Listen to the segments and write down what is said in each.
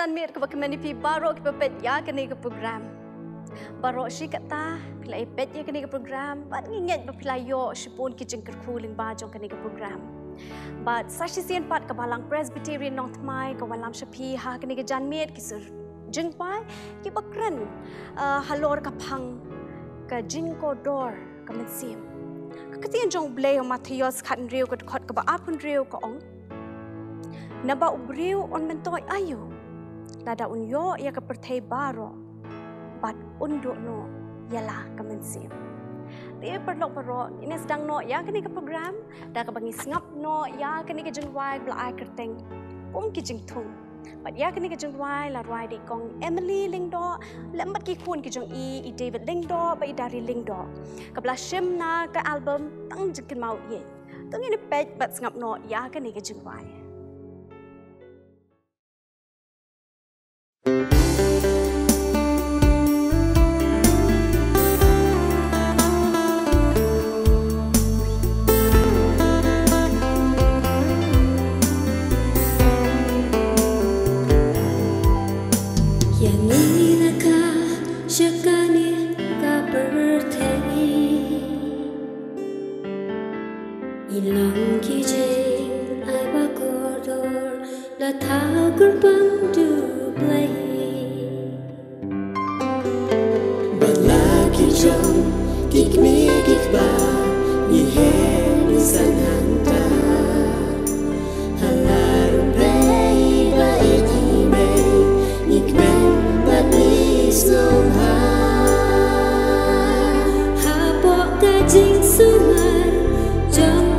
Janmir ke community baru ke pet ya kini ke program. Baru si kata pilai pet ya kini ke program. Bat nginget berpilayo si pun kijeng kerkuling bajong kini ke program. Bat saksi sian pat ke balang Presbyterian North Mai ke walam Shapi ha kini ke Janmir kisur jengpai ki bakren halor kapang ke jingko dor ke mensim. Keketian jong blay Matthias kan riu ke kot ke ba apun riu ke ong. Naba ubriu on mentoy ayu. Lada unyo ia ke pertai baro. Bat unduk no ialah kemensim. Dia perlu ini sedang no ya kini ke program. Dah ke bangi sengap no ya kini ke jengwai bela ai kerteng. Ki jengtung. Bat ya kini ke jengwai la ruai di kong Emily Lingdo. Lembat ki kun ki jeng i David Lingdo ba i dari Lingdo. Kebelah shim na ke album tang jengkin mau ye. Tung ini pej bat sengap no ya kini ke jengwai. Ilang kijing ay bagodor la tagur bandu play Balaki jom kikmi kikba Yihen sanhanta Halaru play ba itime Ikmen batis lomha Habok kajing sungai Jom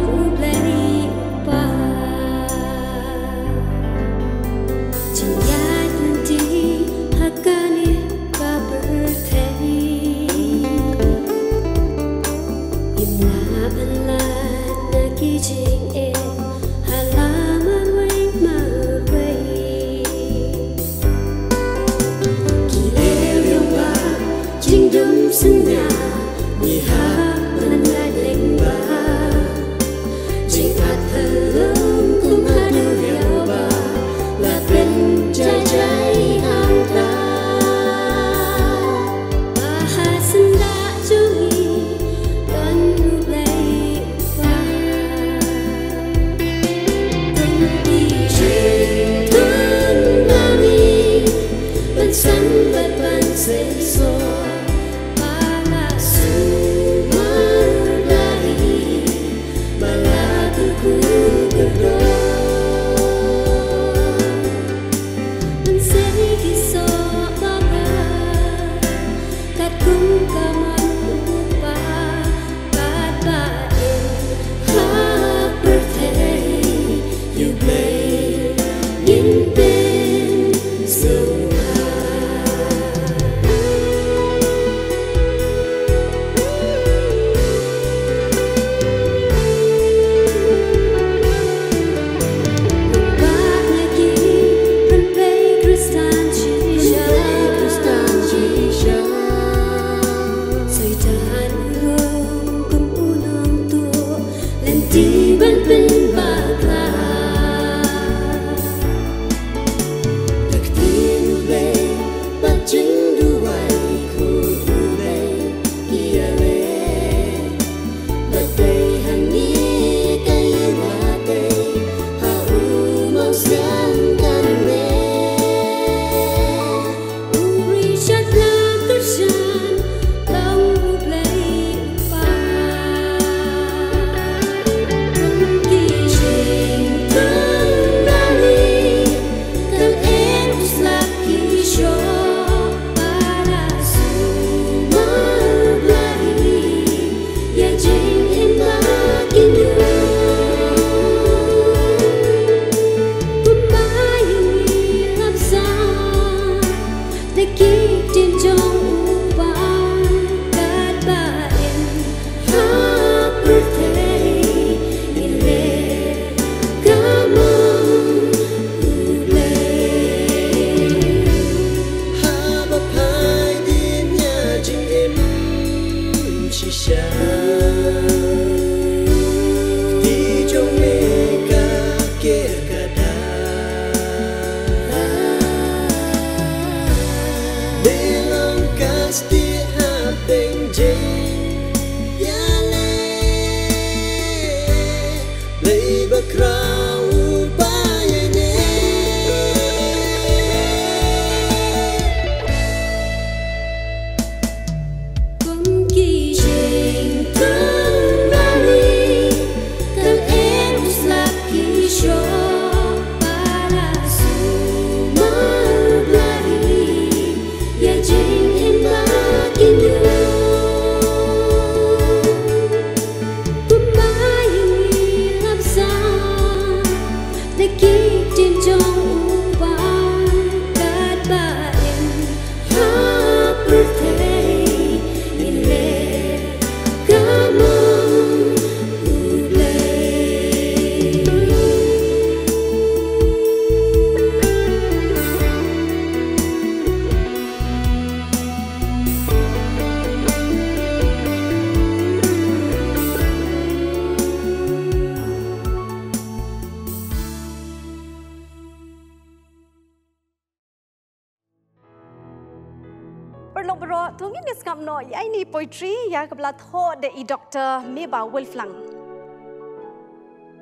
Bro, tunggu ni skam no, ya ini poetry ya kebelah tho de Dr. Meba Wolflang.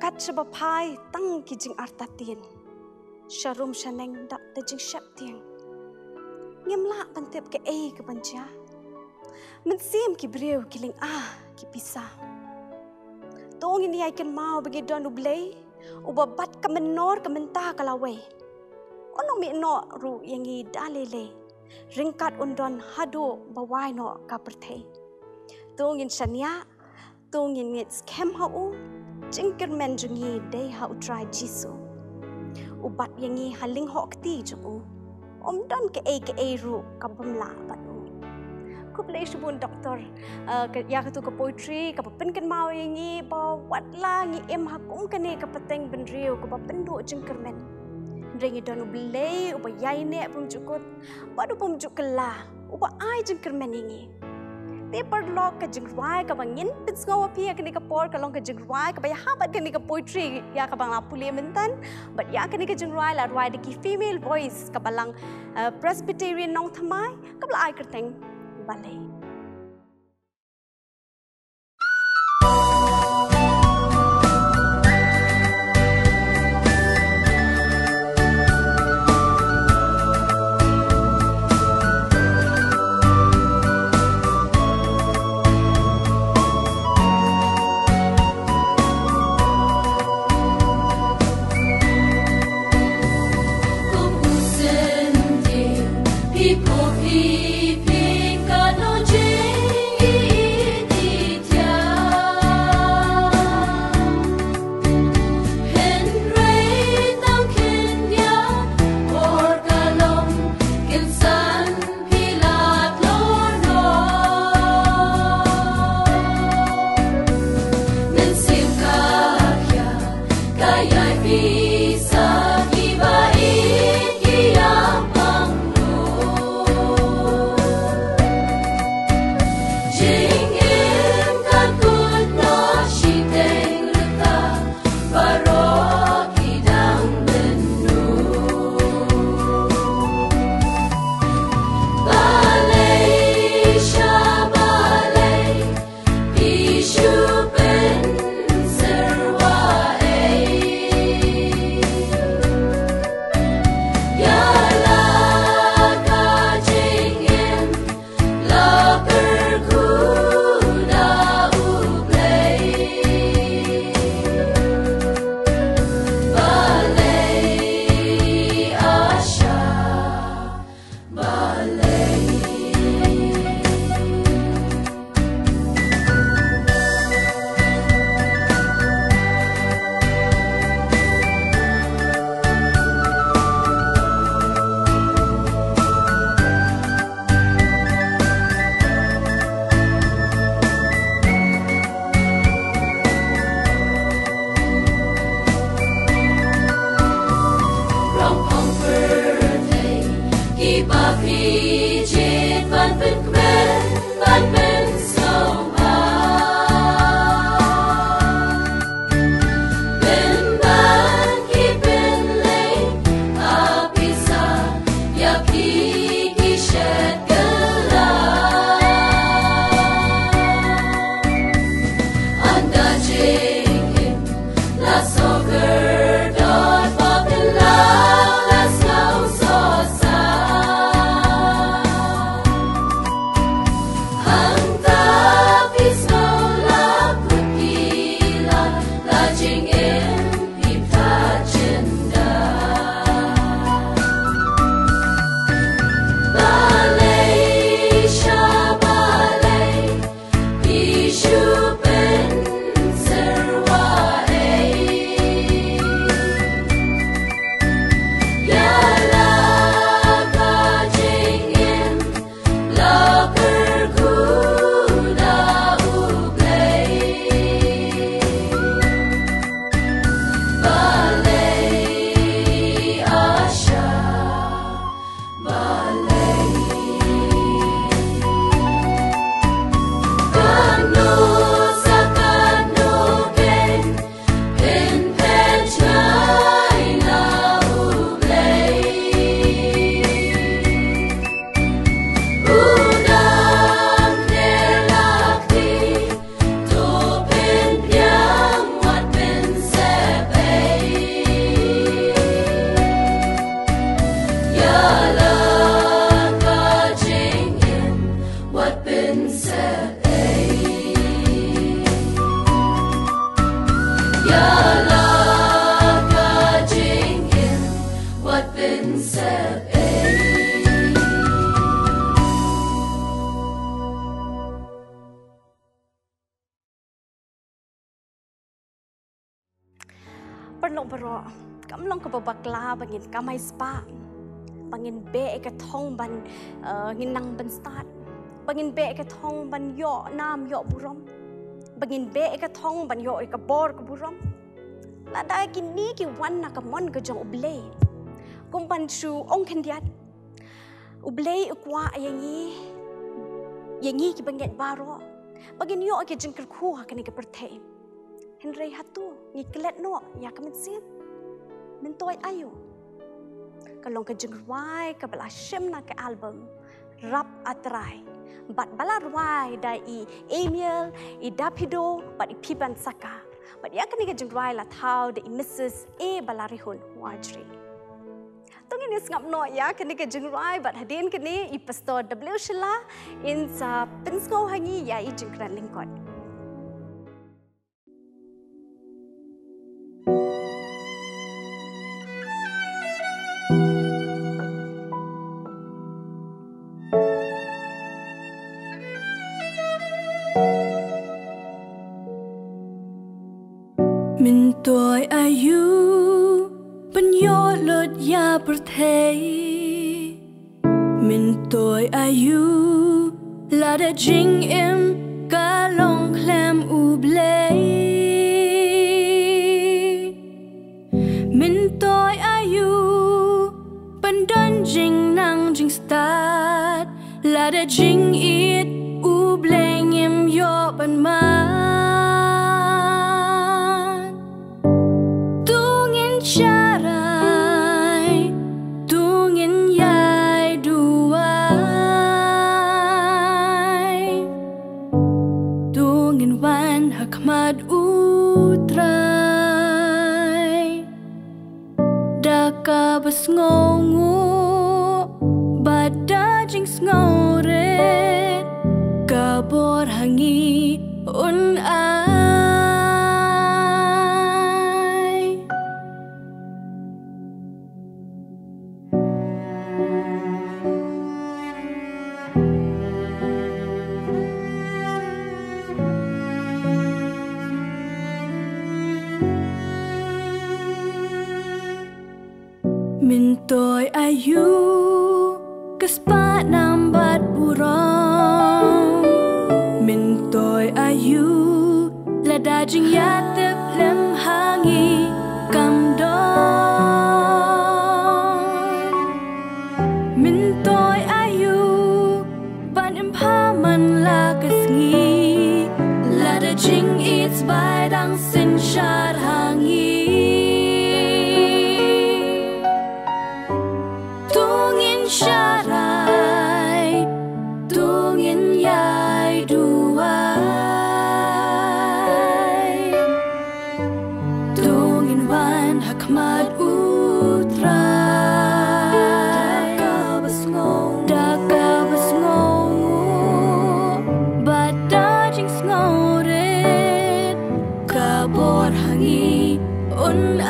Kat sebapai tang kijing artatin. Sharum shaneng dak de jing shap tiang. Ngemla pantep ke ke panca. Mensim ki breu kiling ki pisah. Tong ini aiken mau bagi don ublei, ubabat ke menor ke mentah kalawe. Ono mi no ru yang i dalele. Ringkat undon hadu bawai no kapertei. Tungin shania, tungin ngit skem hau, jingker men jungi day hau try jisu. Ubat yangi haling hok ti juku, don ke ru kabamla batu. Kuplay shubun doktor, ya katu ke poetry, kapapen kan mau yangi bawat la ngi hakum kene kapateng benriu kapapendu jingker men. Ringi don ublei, uba yai ne pumjukut, badu pumjuk kelah, uba ai jengker meningi. Te perlok ke jengruai ke bangin pitsgawa pia kini ke por kalong ke jengruai ke baya habat kini ke poetry ya ke bang lapuli mentan, but ya kini ke jengruai la ruai deki female voice ke balang Presbyterian nong thamai ke bala ai kerteng balai. perlu bro kamlong ka babakla bangin kamay spa bangin be ka thong ban nginang ban start bangin be ka thong ban yo nam yo burom bangin be ka thong ban yo ka bor ka burom la da kini ki wan na ka mon ka jong uble kum ban chu ong khendiat uble ukwa yangi ki bangin baro bangin yo ki jingkar khu ha kani ka perthei Henry hatu ngiklet no ya kamen sip mentoy ayo kalong ka jengwai ka bala shem na ka album rap atrai bat bala ruai dai I Emil I Dapido bat I Pipan Saka bat ya kani ka jengwai la thau de Mrs A Balarihun Wajri tungin is ngap no ya kani ka jengwai bat hadin kani I Pastor W Shila in sa Pinsko hangi ya I jengkran lingkot Min tôi ayu bên yo lột ya bờ thế Min tôi ayu là đã jing em cả lòng clam u ble Min tôi ayu bên đơn jing nang jing start là đã jing it u ble em yo bên ma Charai tungin yai duai tungin wan hakmad utrai daka bas ngongu bada jing sngoret kabor hangi un Min tôi ayu kaspa nambat burong Min tôi ayu la dajing yatep lem hangi kamdong Min tôi ayu ban empaman la kasngi la dajing it's by dang sin shar hangi Charai tungin yai duai tungin wan hakmad utrai daka bas ngongu bada jing sngoret kabor hangi un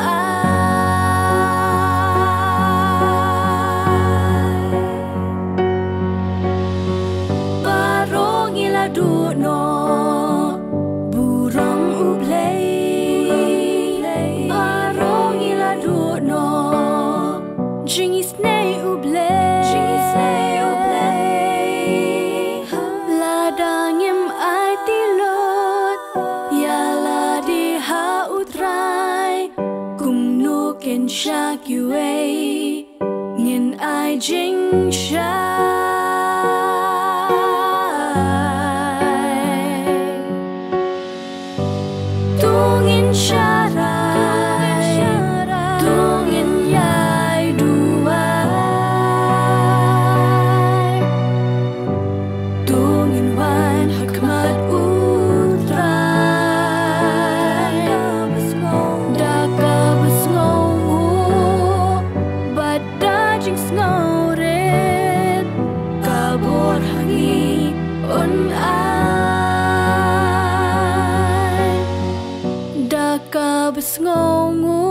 Shak you away, ngin ai jing shai, tungin sharai, tungin yai duai, tungin wan hakmat utrai, daka basngong. Snowred kabor hangi un ai daka basngongu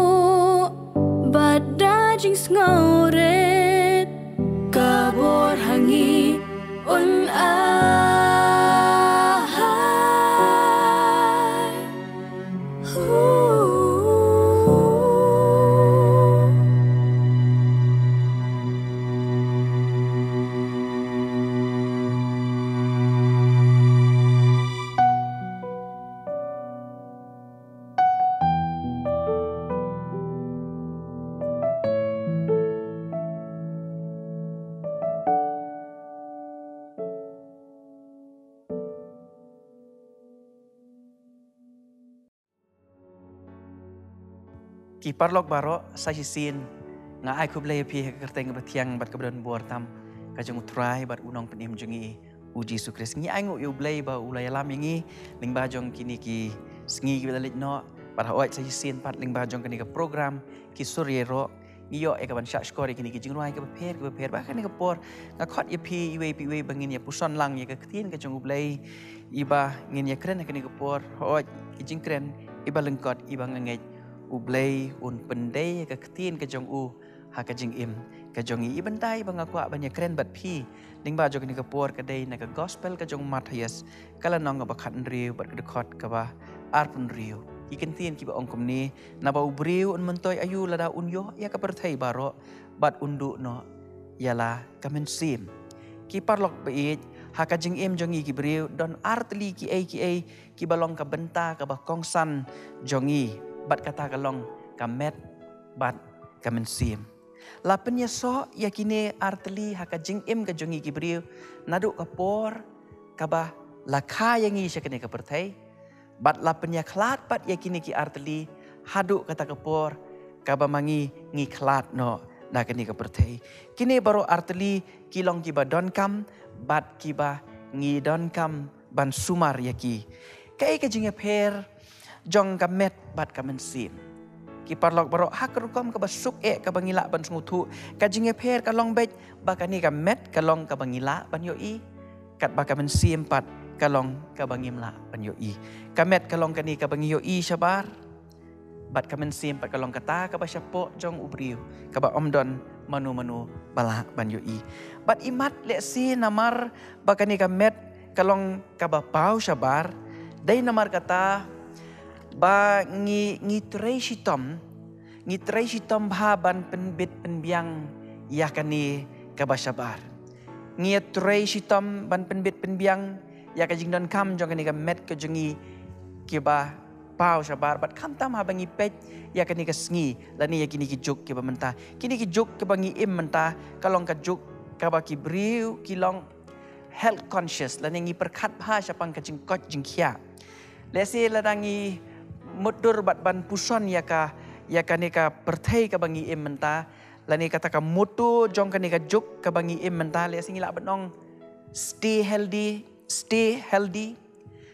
bada jing snowred kabor hangi un ai ki parlok baro sajisin nga ai kublay pi kerteng batiang bat kabdan buartam kajung utrai bat unong penim jungi uji sukres ngi ai ngu yu blay ba ulay lam ngi ling bajong kini ki sngi bilalit no par hawai sajisin pat ling bajong kini ka program ki suryero ngiyo e kaban syak skori kini ki jingruai ka per ba kan ka por nga khot ye pi iwe bangin ye puson lang ye ka ktin ka jong ublay iba ngin ye kren kini ka por hoi ki jingkren iba lengkot iba ngengej ublay un pendai ka ktin ka jong u ha ka jing im ka jong i bentai bang aku ban ye kren bat pi ning ba jong kini ka por ka dei na ka gospel ka jong Matias kala nong ba khat riu bat ka khot ka ba arpun riu ikan tian ki ba ongkom ni na ba ubriu un mentoy ayu lada unyo ya ka perthai baro bat undu no yala kamen sim ki parlok bait ha ka jing im jongi ki briu don artli ki ai ki balong ka benta ka ba kongsan jongi bat kata kalong ka met bat kamen sim la penya so yakine artli ha ka jing im ka jongi ki briu nadu ka por ka ba la kha yangi syakane ka perthai bat la penya khlat pat yakini ki artli hadu kata kapor kaba mangi ngi khlat no na kini ka perthei kini baro artli kilong ki ba don kam bat ki ba ngi don kam ban sumar yaki kai ka jinge pher jong ka met bat ka men sim ki parlok baro hak rukom ka ba suk e ka bangila ban smutu ka jinge pher ka long bet ba kani ka met ka long ka bangila ban yo i kat ba ka men sim pat kalong kabangim la panyoi kamet kalong kani kabangi yoi syabar bat kamen sim pat kalong kata ka ba syapo jong ubriu ka ba omdon manu bala banyoi bat imat le si namar ba kani kamet kalong ka ba pau syabar dai namar kata ba ngi treisitom bha ban penbit penbiang ya kani ka ba syabar ngi treisitom ban penbit penbiang ya ka jing don kam jong kani ka met ka jongi ki ba pau syabar bat kam tam ha bangi pet ya kani ka sngi lani ya kini ki juk ki ba menta kini ki juk ki bangi im menta kalong ka juk ka ba ki briu ki long health conscious lani ngi perkhat bha syapang ka jing kot jing khia lesi ladangi mudur bat ban puson ya kani ka perthei ka bangi im menta lani kata ka mutu jong kani ka juk ka bangi im menta lesi ngila benong stay healthy,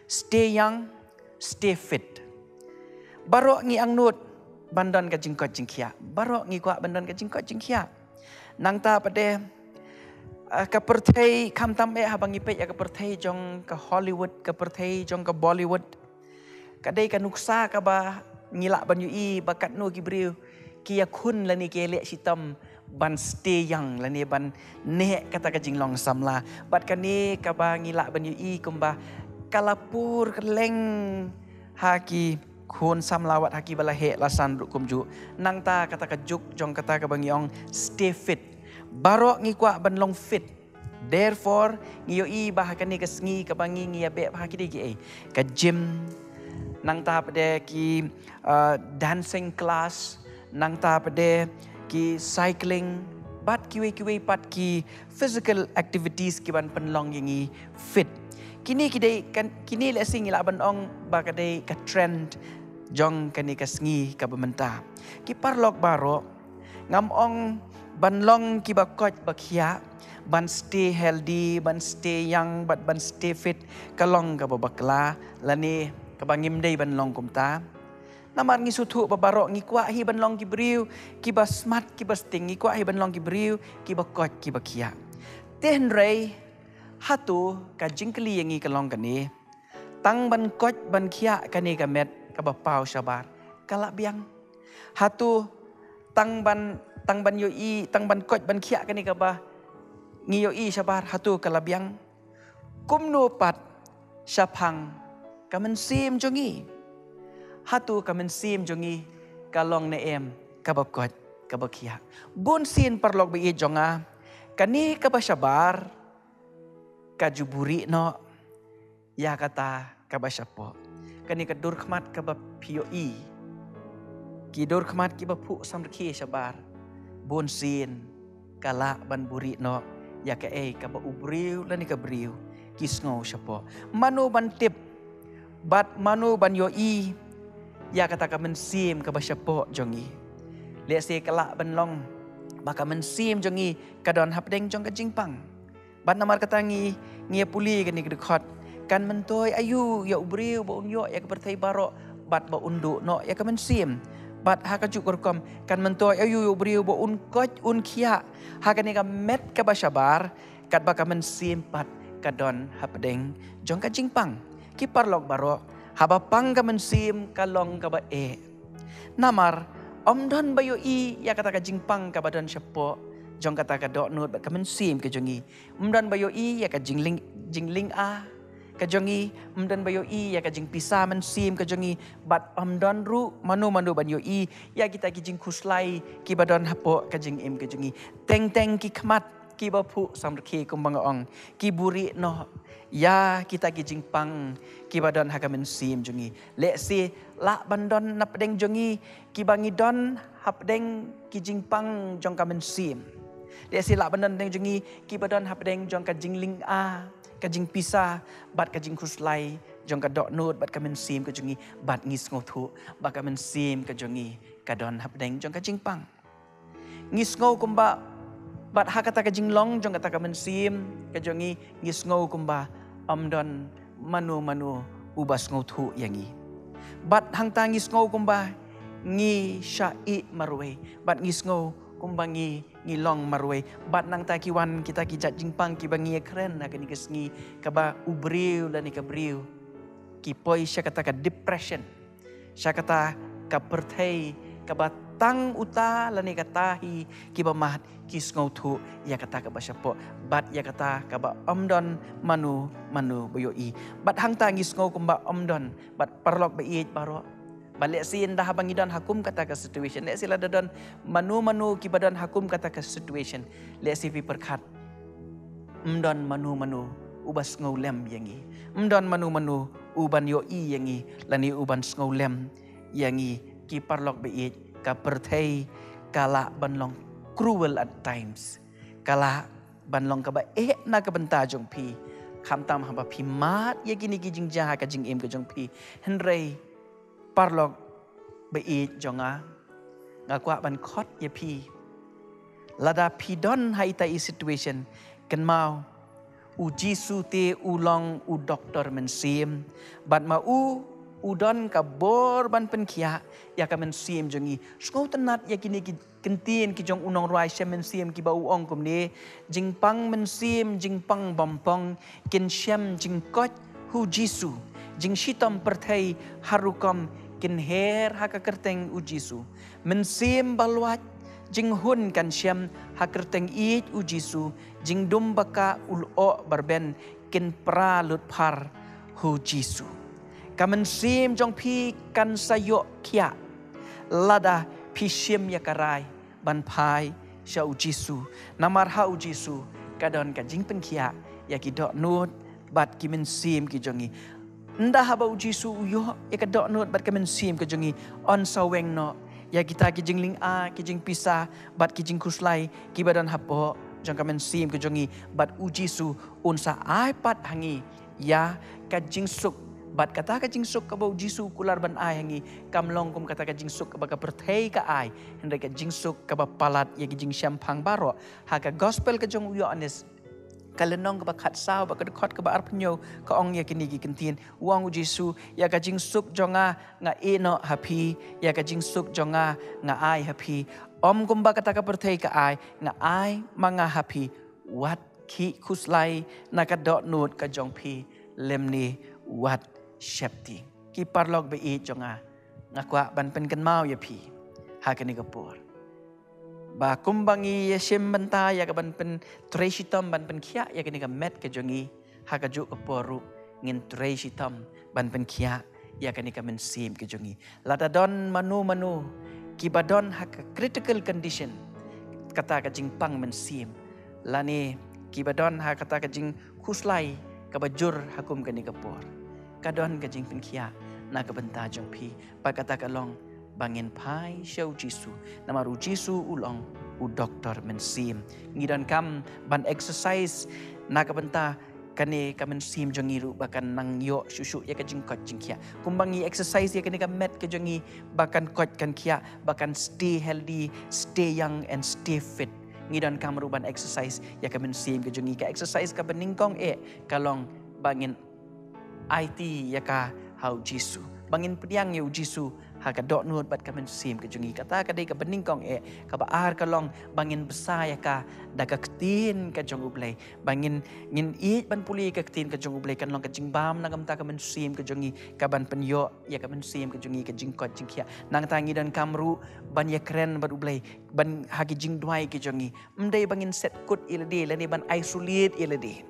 stay young, stay fit. Barok ngi angnut bandan ka jingkot jingkia. Barok ngi kuak bandan ka jingkot jingkia. Nang ta pade ka perthei kam tam e habang ipet ya ka perthei jong ka Hollywood, ka perthei jong ka Bollywood. Kadai ka nuksa ka ba ngilak ban ui bakat nu ki briu ki yakun lani ke lek sitam ban stay young lani ban ne kata ka jinglong samla bat kani ka ba ngilak ban ui kumba kalapur keleng haki kun samlawat haki bala he lasan rukum ju nang ta kata ka juk jong kata ka bang yong stay fit barok ngi kwa ban long fit therefore ngi yo i bah kani ka sngi ka bangi ngi ya be bah ki gi ka gym nang ta pade ki dancing class nang ta pade ki cycling bat kiwe pat ki physical activities ki ban penlong yangi fit kini kidai kan kini le sing ila ban ong ba kadai ka trend jong kani ka sngi ka bementa ki parlok baro ngam ong ban long ki ba kot ba khia ban stay healthy ban stay young ban stay fit kalong ka babakla lani ka bangim dei ban long kumta namar ngi sutu babarok ngi kwa hi ban long ki briu ki ba smart ki ba sting ngi kwa hi ban long ki briu ki ba kot ki ba khia ten rei hatu ka jingkli yangi kalong kani tang ban kot ban khia kani ka met ka ba pau syabar kala biang hatu tang ban yo i tang ban kot ban khia kani ka ba ngi yo i syabar hatu kala biang kumnu pat syapang kamen sim jongi hatu kamen sim jongi kalong ne em kabakot kabakia bun sin parlok bi jonga kani kabasyabar kajuburi no ya kata kabasyapo kani kadur khmat kabapioi ki dur khmat ki bapu samrki syabar bun sin kala ban buri no ya ka kaba ubriu lani kabriu kisngo syapo manu ban tip bat manu ban yoi ya kata kamen sim ka basyapo jongi le se kala ban long baka men sim jongi kadon hapdeng jong ka jingpang ban namar katangi ngia puli kan ni kedekot kan mentoi ayu ya ubriu ba unyo ya kepertai baro bat ba undu no ya ka men sim bat ha ka jukur kom kan mentoi ayu ya ubriu ba un koj un khia ha ka ni ka met ka basabar kat baka men sim pat kadon hapdeng jong ka jingpang ki parlok baro haba pang ka men sim kalong ka ba namar Don bayo ya kata ka jingpang ka badan syapo jong kata ka dok nut ka men sim ke jongi Don bayo ya ka jingling ka jongi Don bayo ya ka jing pisa men sim ka jongi bat Don ru manu ban yo ya kita ki jing kuslai ki badan hapo ka jing im ke jongi teng ki khamat ki bapu samrki kumbang ong ki buri no ya kita ki jingpang ki badan hakamen sim jongi le si la bandon napdeng jongi ki bangi don hapdeng ki jingpang jong kamen sim le si la bandon deng jongi ki badan hapdeng jong ka jingling ka jing pisa bat ka jing kuslai jong ka dok nut bat kamen sim ka jongi bat ngis ngothu bat kamen sim ka jongi ka don hapdeng jong ka jingpang ngis ngau kumba bat hakata ka jinglong jong kata ka men sim ka jongi ngis ngau kumba Don manu ubas ngau thu yangi bat hang ta ngis ngau kumba ngi syai marwe bat ngis ngau kumba ngi long marwe bat nang ta kiwan kita ki jat jingpang ki bangi keren na kani kesngi ka ba ubriu dan ka briu ki poi sya kata ka depression sya kata ka perthei ka ba tang uta lani katahi ki ba mat kis ngau thu ya kata ka ba syapo bat ya kata ka ba Don manu boyo bat hang ta ngis ngau kumba Don bat parlok ba baro balik sin dah bangi don hakum kata ka situation le sila don manu ki badan hakum kata ka situation le si pi perkat Don manu ubas ngau lem yangi Don manu uban yo yangi lani uban ngau lem yangi ki parlok ba ka perthei kala banlong cruel at times kala banlong ka ba na ka benta jong pi kham tam hamba pi mat ye gini gi jing jaha ka jing im ka jong pi henrei parlok ba jonga ngakwa ban khot ye pi lada pi don hai ta situation kan mau u jisu te ulong u doktor men sim bat ma udon ka bor ban pen kia ya ka men sim jongi skau tenat ya kini ki kentin ki jong unong rai men sim ki ba ong kum ne jingpang men sim jingpang bompong kin syam jingkot hu jisu jing shitam perthai harukom kin her haka kerteng u jisu men sim balwat jing hun kan syam hakerteng u jisu jing dum baka ul o barben kin pra lut par hu jisu kamen sim jong pi kan sayo kia lada pi sim ya karai ban pai sha ujisu namar ha ujisu kadon ka jing pen kia ya ki dok nut bat ki men sim ki jongi nda ha ba ujisu yo ya ka dok nut bat ka men sim ka jongi on saweng no ya kita ki jingling ki jing pisa bat ki jing kuslai ki badan hapo jong ka men sim ki jongi bat ujisu unsa iPad hangi ya ka jing suk bat kata ka jing suk ka bau jisu kular ban ai hangi kamlong kum kata ka jing suk ka ba ka perthei ka ai hendai ka jing suk ka ba palat ya ki jing syampang baro ha ka gospel ka jong uyo anes kalenong ka ba khat sao ba ka khot ka ba arpnyo ka ong ya kini ki kentin uang jisu ya ka jing suk jonga nga eno happy ya ka jing suk jonga nga ai happy kum ba kata ka perthei ka ai nga ai manga happy wat ki kuslai na ka dot nut ka jong pi lemni wat Shepti ki parlok be jonga ngakwa ban pen kan mau ya pi ha kani kapur ba kumbangi ya shem banta ya ka ban pen treshitam ban pen khia ya kani ka met ka jongi ha ka ju kaporu ngin treshitam ban pen khia ya kani ka men sim ka jongi lada don manu ki badon ha ka critical condition kata ka jing pang men sim lani ki badon ha kata ka jing kuslai ka bajur hakum kani kapur kadon gajing penkia na kabenta jong pi pakata kalong bangin pai show jisu namaru jisu ulong u doktor men sim ngidan kam ban exercise na kabenta kane kamen sim jongi ru bakan nang yo susu ya ka jingkot jingkia kumbangi exercise ya kane ka met ke jongi bakan kot kan kia bakan stay healthy, stay young and stay fit. Ngidan kamruban exercise ya kamen sim ke jongi ka exercise ka beningkong kalong bangin IT ya ka hau Jisu bangin pediang ya Jisu ha ka dok nut bat kamen sim ke jongi kata ka dei ka beningkong ka baar kalong bangin besar ya ka daga ketin ka jong ublay bangin ngin ban puli ka ketin ka jong ublay kan long ka jingbam nagam ta kamen sim ke jongi ka ban penyo ya kamen sim ke jongi ka jingkot jingkia nang tangi dan kamru ban ya keren bat ublay ban hagi jingdwai ke jongi mdai bangin set kut ilade lani ban isolate ilade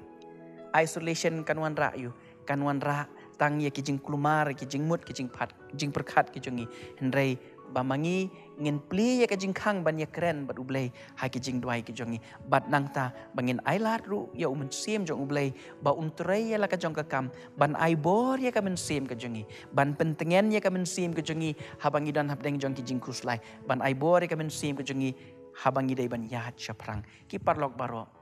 isolation kanwan rayu kanwan ra tang ya kijing kulumar kijing mut kijing pat kijing perkat kijongi hendrai bamangi ngin pli ya kijing khang ban ya keren bat ublay ha kijing dwai kijongi bat nangta bangin ailat ru ya sim jong ublay ba untrai ya la ka jong ka kam ban ai bor ya ka men sim kijongi ban pentengen ya ka men sim kijongi habangi dan habdeng jong kijing kuslai ban ai bor ya ka men sim kijongi habangi dai ban ya chaprang ki parlok baro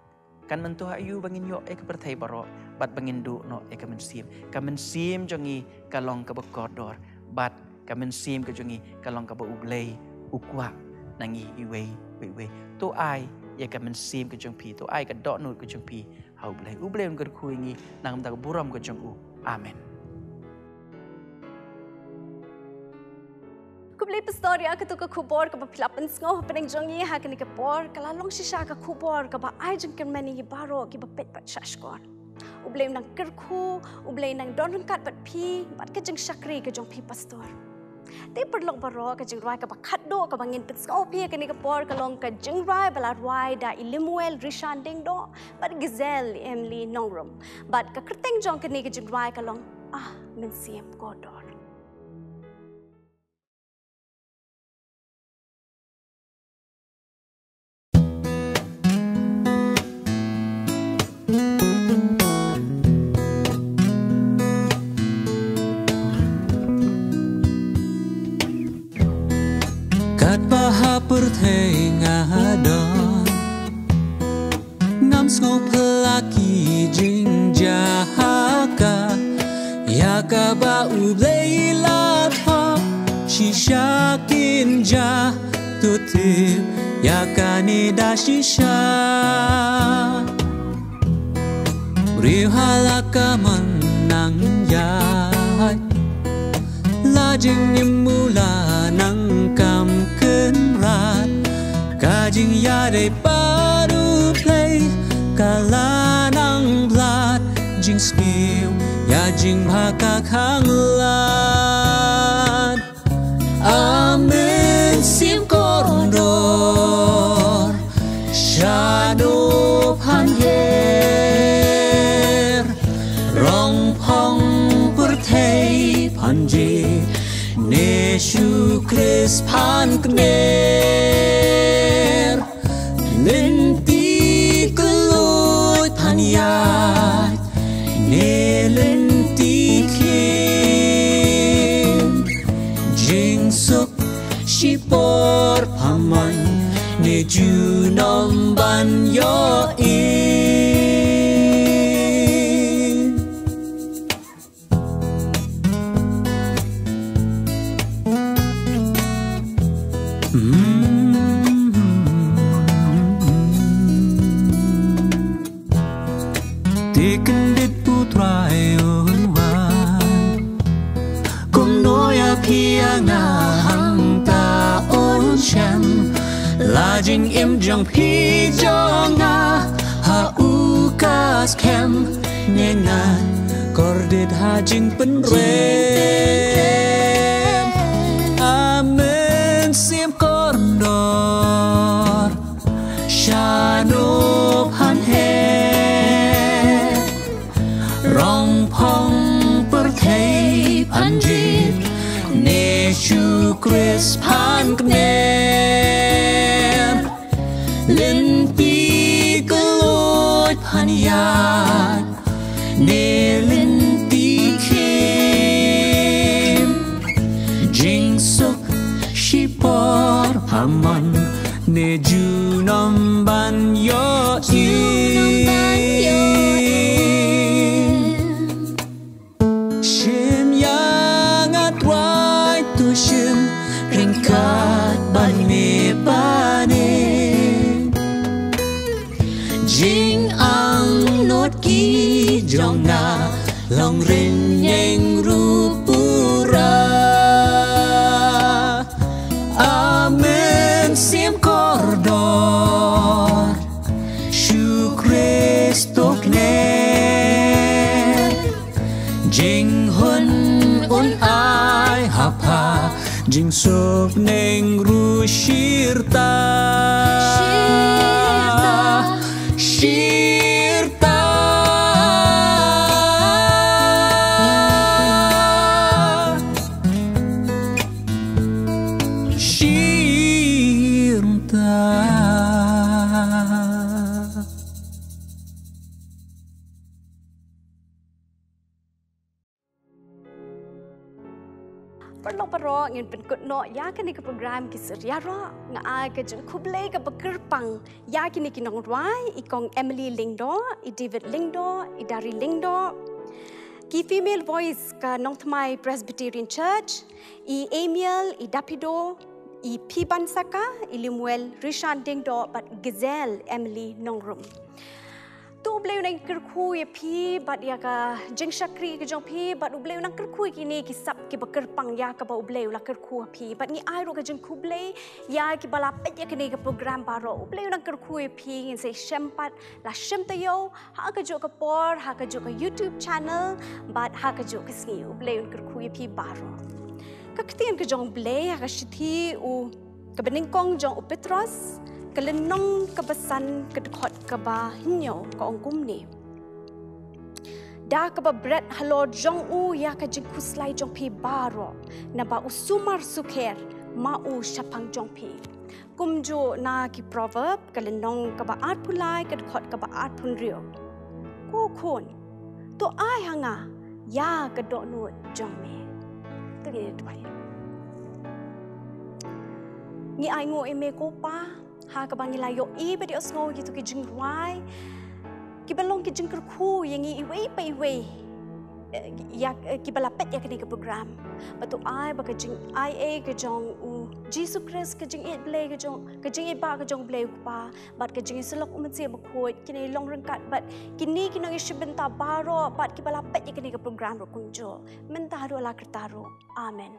kan mentua ayu bangin yo pertai baro bat bangin du no kamen sim jongi kalong ka bekodor bat kamen sim ke jongi kalong ka ublay ukwa nangi iwe to ai ya kamen sim ke jong pi to ai ka dok nut ke jong pi hau ublay ngger kuingi nang ta buram ke jong amen. Kublay pastori aku tu ke kubor ke pelapan sengoh peneng jongi ha kini ke por kalalong sisa ke kubor ke ba ai jeng ken mani baro ke bapet pat syashkor. Ublay nang kerku, ublay nang don kat pat pi, bat ke jeng syakri ke jong pi pastor. Te perlok baro ke jeng rai ke ba khatdo ke bangin pet sengoh pi kini ke por kalong ke jeng rai bala rai da Ilimuel Rishan ding do, bat Gizel Emily Nongrum. Bat ke kerteng jong kini ke jeng rai kalong men siem kodor. Perthei ngadon ngam sko pelaki jing jahaka yaka ba ublay lapha shishakin ja tutip yaka ni da shisha rihalaka manang yai lajing nimula nang kam kenrat kajing yade baru play kalanang blat jing spill ya jing baka kanglat amen sim korondor shadow panher rong pong perthei panji Yesu Kristus pan kner lenti kelut paniat ne lenti kim jing suk shipor paman ne junom ban yo Lajing im jong pi jonga ha ukas kem nengan kordit hajing penrem amen sim kordor shano han he rong pong perthei panjit Yesu Kristus pan kner lenti kelut paniat ne lenti kim jing suk shipor paman ne junom ban yo jonga long ring yang rupura amen sim kordor syukres tok ne jing hun un ai hapa jing sop neng ru shirta shirta Paro ngin pen kut no ya kini ke program ki seria ro nga ai ke jeng kuble ke bekerpang ya kini ki nong ruai ikong Emily Lingdo I David Lingdo I Dari Lingdo ki female voice ka nong tmai Presbyterian Church I Amiel I Dapido I Piban Saka I Limuel Rishan Dingdo but Gazelle Emily Nongrum tu beliau nang kerku ya pi bat ya ka jeng syakri ke jong pi bat beliau nang kerku kini kisap ki bekerpang ya ka ba beliau la kerku pi bat ni ai ro ka jeng ku beliau ya ki bala pet ya kini ke program baro beliau nang kerku ya pi ngin se sempat la sem tayo ha ka jo ka por ha ka jo ka YouTube channel bat ha ka jo ka sni beliau nang kerku ya pi baro ka ketien ke jong beliau ka shithi u ka beningkong jong u Petros kelenong kebesan kedekot keba hinyo ke ongkum ni. Da keba bread halo jong u ya ka jengku slai jong pi baro na ba usumar suker ma u syapang jong pi. Kumjo na ki proverb kelenong keba art pulai kedekot keba art pun rio. Ku kun to ai hanga ya kedok nu jong me. Tu ni tu bai. Ni ai ngo eme ko pa ha ka bangi layo I badi osngo gitu ki jingwai ki belong ki jingker ku yang I iwe pa iwe ya ki balapet ya kini ke program batu ai ba ka jing ai e ke jong u Jesus Christ ke jing it ble ke jing it ba ke jong ble pa bat ke jing selok umat sia bakoi kini long rengkat bat kini kini ngi shibenta baro bat ki balapet ya kini ke program ro kunjo mentaro la kertaro amen